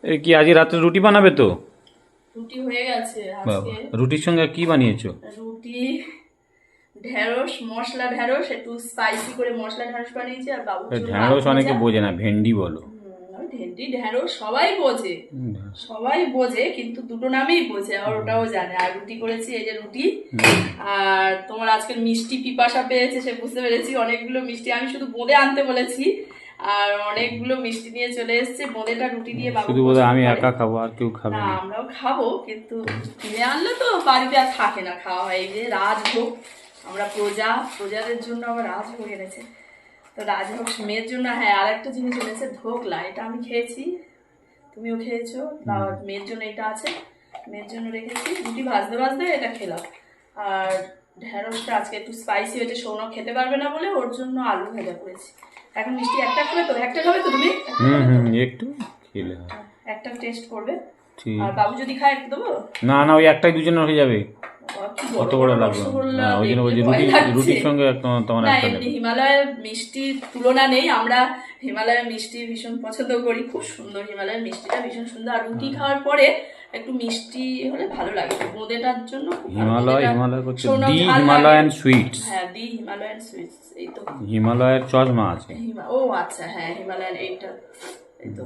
কি আজ রাতে রুটি বানাবে তো? রুটি হয়ে গেছে বাবা, আজকে। রুটির সঙ্গে কি বানিয়েছো? রুটি, ঢেঁড়স, মশলা ঢেঁড়স, একটু স্পাইসি করে মশলা ঢেঁড়স বানিয়েছি, আর বাবুর জন্য আলু ঢ্যাঁড়স অনেকে ভাজা। বোঝে না, ভেন্ডি বলো। ভেন্ডি ঢেঁড়স সবাই বোঝে, সবাই বোঝে, কিন্তু দুটো নামেই বোঝে, আর ওটাও জানে। আর রুটি করেছি, এই যে রুটি। আর তোমার আজকের মিষ্টি পিপাসা পেয়েছে, সে বুঝতে পেরেছি। অনেকগুলো মিষ্টি আমি শুধু বোঁদে আনতে বলেছি, আর অনেকগুলো মিষ্টি নিয়ে চলে এসেছে। বোঁদেটা রুটি দিয়ে বাবু শুধু বোধহয় পছন্দ আমি করে। একা খাবো, আর কেউ খাবে না, না। আমরাও খাবো, কিন্তু কিনে আনলে তো বাড়িতে আর থাকে না খাওয়া হয়। এই যে রাজভোগ, আমরা প্রজাদের জন্য আবার রাজভোগ এনেছে। তো রাজভোগ মেয়ের জন্য। হ্যাঁ, আর একটা জিনিস এনেছে, ধোকলা। এটা আমি খেয়েছি, তুমিও খেয়েছো। আর মেয়ের জন্য এটা আছে, মেয়ের জন্য রেখেছি। রুটি ভাজতে ভাজতে এটা খেলাম। আর ঢেঁড়সটা আজকে একটু স্পাইসি হয়েছে, সৌনক খেতে পারবে না বলে ওর জন্য আলু ভাজা করেছি। এখন মিষ্টি একটা খাবে তো? একটা খাবে তো তুমি? একটা খাবে তো? একটু খেলে হয়। একটা টেস্ট করবে। ঠিক। আর বাবু যদি খায় একটু দেবো। না না, ওই একটাই দুজনের হয়ে যাবে। কি অত বড় বড় বড় লাগবে না। রসগোল্লা হ্যাঁ, ওই জন্য দেখলে বলছি ভয় লাগছে। রুটির সঙ্গে তোমার না, একটা এমনি নেবে। হিমালয়ের মিষ্টির তুলনা নেই। আমরা হিমালয়ের মিষ্টি ভীষণ পছন্দ করি, খুব সুন্দর। হিমালয়ের মিষ্টিটা ভীষণ সুন্দর। আর রুটি খাওয়ার পরে একটু মিষ্টি হলে ভালো লাগে, বোঁদেটার জন্য। হিমালয় করছে দি হিমালয়ান সুইটস। হ্যাঁ, দি হিমালয়ান সুইটস, এই তো। হিমালয়ের চশমা আছে। ও আচ্ছা, হ্যাঁ, হিমালয়ান, এইটা, এই তো।